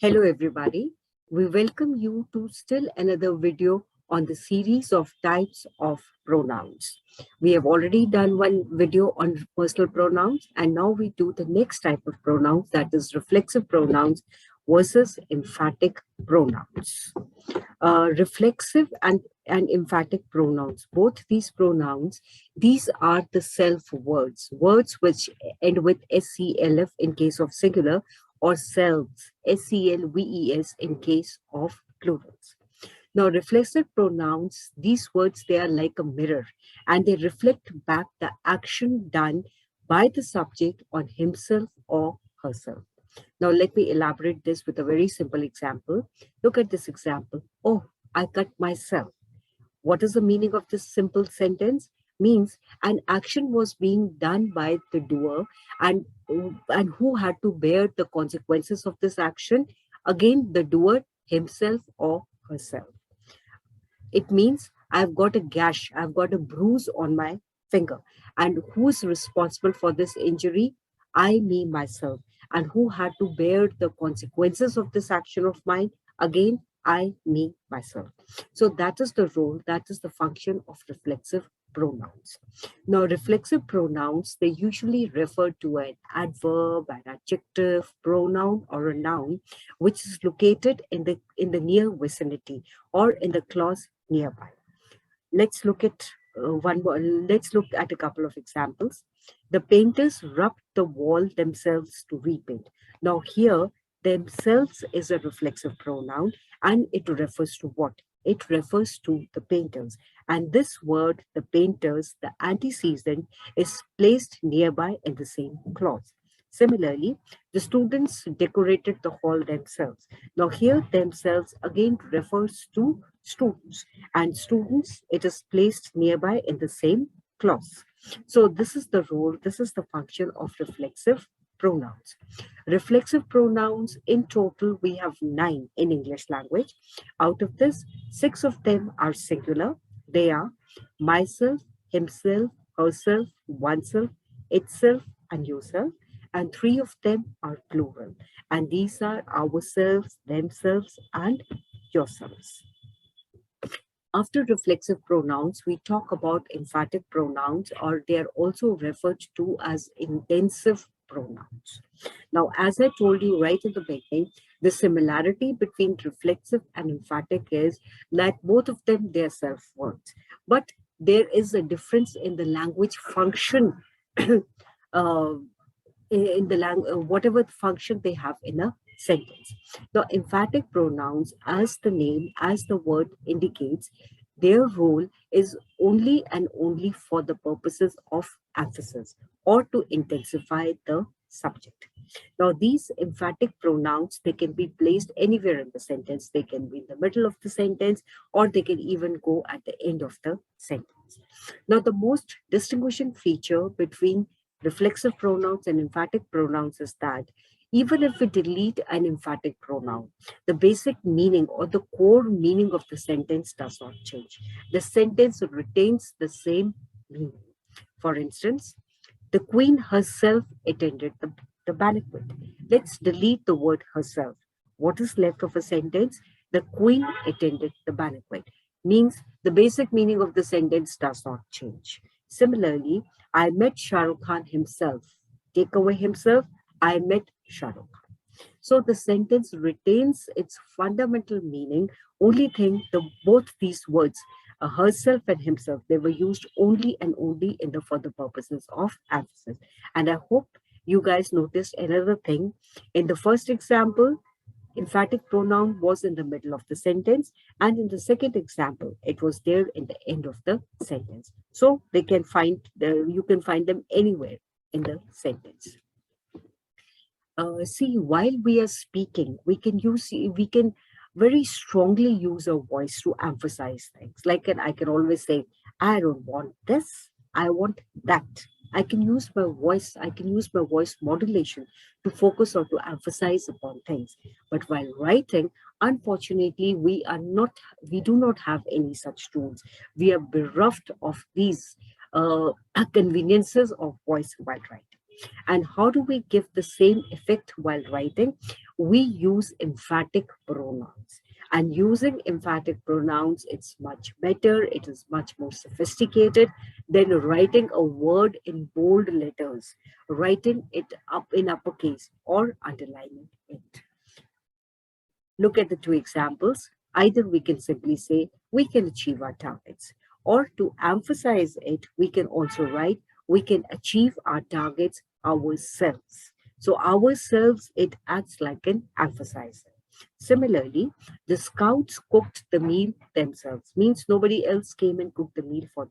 Hello everybody, we welcome you to still another video on the series of types of pronouns. We have already done one video on personal pronouns and now we do the next type of pronouns, that is reflexive pronouns versus emphatic pronouns. Reflexive and emphatic pronouns, both these pronouns, these are the self words, words which end with SCLF in case of singular or selves, SCLVES in case of plurals. Now, reflexive pronouns, these words, they are like a mirror and they reflect back the action done by the subject on himself or herself. Now, let me elaborate this with a very simple example. Look at this example. Oh, I cut myself. What is the meaning of this simple sentence? Means an action was being done by the doer and, and who had to bear the consequences of this action? Again, the doer himself or herself. It means I've got a gash, I've got a bruise on my finger. And who's responsible for this injury? I, me, myself. And who had to bear the consequences of this action of mine? Again, I, me, myself. So that is the role, that is the function of reflexive pronouns. Now, reflexive pronouns, they usually refer to an adverb, an adjective, pronoun, or a noun, which is located in the near vicinity or in the clause nearby. Let's look at one more. Let's look at a couple of examples. The painters rubbed the wall themselves to repaint. Now here, themselves is a reflexive pronoun and it refers to what? It refers to the painters. And this word, the painters, the antecedent, is placed nearby in the same clause. Similarly, the students decorated the hall themselves. Now here, themselves again refers to students, and students, it is placed nearby in the same clause. So this is the role, this is the function of reflexive pronouns. Reflexive pronouns, in total we have 9 in English language. Out of this, 6 of them are singular. They are myself, himself, herself, oneself, itself, and yourself. And 3 of them are plural, and these are ourselves, themselves, and yourselves. After reflexive pronouns, we talk about emphatic pronouns, or they are also referred to as intensive pronouns. Now, as I told you right at the beginning, the similarity between reflexive and emphatic is that both of them, they are self words. But there is a difference in the language function, uh, in the language, whatever function they have in a sentence. The emphatic pronouns, as the name, as the word indicates, their role is only and only for the purposes of emphasis or to intensify the subject. Now, these emphatic pronouns, they can be placed anywhere in the sentence. They can be in the middle of the sentence, or they can even go at the end of the sentence. Now, the most distinguishing feature between reflexive pronouns and emphatic pronouns is that even if we delete an emphatic pronoun, the basic meaning or the core meaning of the sentence does not change. The sentence retains the same meaning. For instance, the queen herself attended the banquet. Let's delete the word herself. What is left of a sentence? The queen attended the banquet. Means the basic meaning of the sentence does not change. Similarly, I met Shah Rukh Khan himself. Take away himself, I met Shah Rukh Khan. So the sentence retains its fundamental meaning. Only thing, both these words, herself and himself, they were used only and only in the for the purposes of emphasis. And I hope you guys noticed another thing. In the first example, emphatic pronoun was in the middle of the sentence, and in the second example, it was there in the end of the sentence. So you can find them anywhere in the sentence. See, while we are speaking, we can very strongly use our voice to emphasize things. I can always say, I don't want this, I want that. I can use my voice modulation to focus or to emphasize upon things. But while writing, unfortunately, we do not have any such tools. We are bereft of these conveniences of voice while writing. And how do we give the same effect while writing? we use emphatic pronouns. And using emphatic pronouns, it's much better, it is much more sophisticated than writing a word in bold letters, writing it up in uppercase or underlining it. Look at the two examples. Either we can simply say, we can achieve our targets, or to emphasize it, we can also write, we can achieve our targets ourselves. So ourselves, it acts like an emphasizer. Similarly, the scouts cooked the meal themselves, means nobody else came and cooked the meal for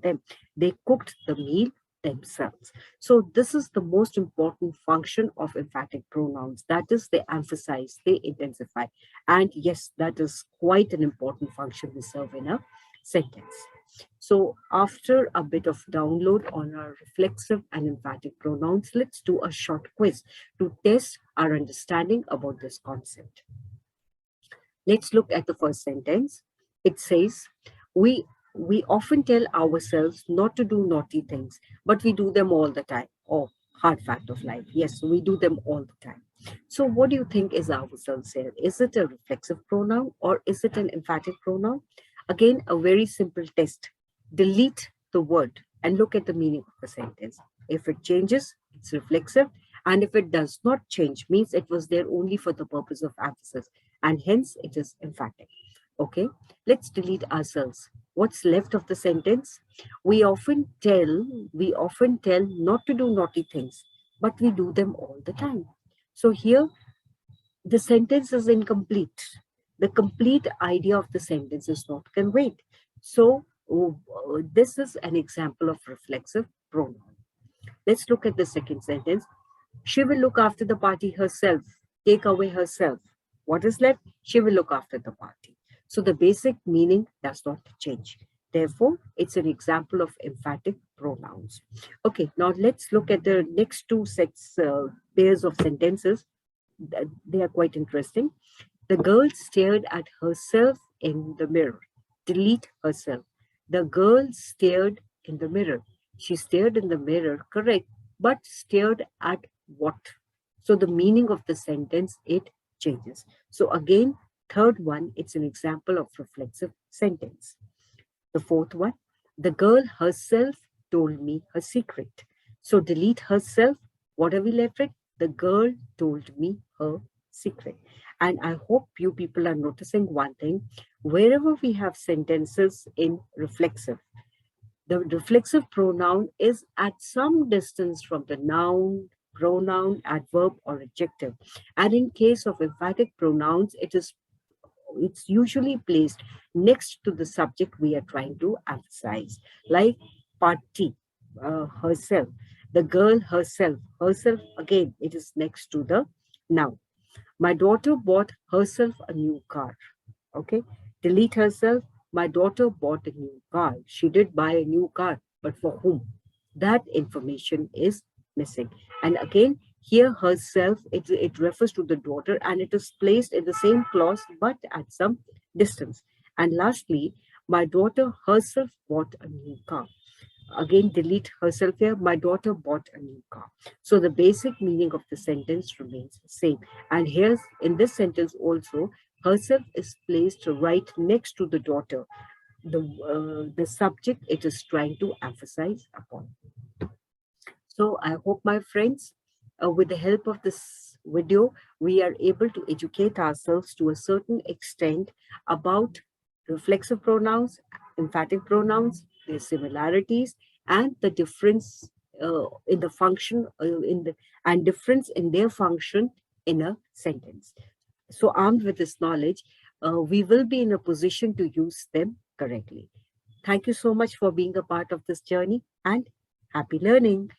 them. They cooked the meal themselves. So this is the most important function of emphatic pronouns. That is, they emphasize, they intensify. And yes, that is quite an important function we serve in a sentence. So after a bit of download on our reflexive and emphatic pronouns, let's do a short quiz to test our understanding about this concept. Let's look at the first sentence. It says, we we often tell ourselves not to do naughty things, but we do them all the time. Oh, hard fact of life. Yes, we do them all the time. So what do you think is ourselves here? Is it a reflexive pronoun or is it an emphatic pronoun? Again, a very simple test. Delete the word and look at the meaning of the sentence. If it changes, it's reflexive. And if it does not change, means it was there only for the purpose of emphasis. And hence it is emphatic. Okay, let's delete ourselves. What's left of the sentence? We often tell not to do naughty things, but we do them all the time. So here the sentence is incomplete. The complete idea of the sentence is not conveyed. So this is an example of reflexive pronoun. Let's look at the second sentence. She will look after the party herself. Take away herself. What is left? She will look after the party. So the basic meaning does not change. Therefore, it's an example of emphatic pronouns. Okay, now let's look at the next two pairs of sentences. They are quite interesting. The girl stared at herself in the mirror. Delete herself. The girl stared in the mirror. She stared in the mirror, correct, but stared at what? So the meaning of the sentence, it changes. So again, third one, it's an example of reflexive sentence. The fourth one, the girl herself told me her secret. So delete herself. What have we left with? The girl told me her secret. And I hope you people are noticing one thing. Wherever we have sentences in reflexive, the reflexive pronoun is at some distance from the noun, pronoun, adverb, or adjective. And in case of emphatic pronouns, it's usually placed next to the subject we are trying to emphasize, like party, herself, the girl herself. Herself, again, it is next to the noun. My daughter bought herself a new car. Okay, delete herself. My daughter bought a new car. She did buy a new car, but for whom? That information is missing. And again, here herself, it refers to the daughter and it is placed in the same clause but at some distance. And lastly, my daughter herself bought a new car. Again, delete herself here. My daughter bought a new car. So the basic meaning of the sentence remains the same. And here's in this sentence also, herself is placed right next to the daughter, the subject it is trying to emphasize upon. So I hope, my friends, with the help of this video, we are able to educate ourselves to a certain extent about reflexive pronouns, emphatic pronouns, their similarities, and the difference in the function and difference in their function in a sentence. So armed with this knowledge, we will be in a position to use them correctly. Thank you so much for being a part of this journey and happy learning.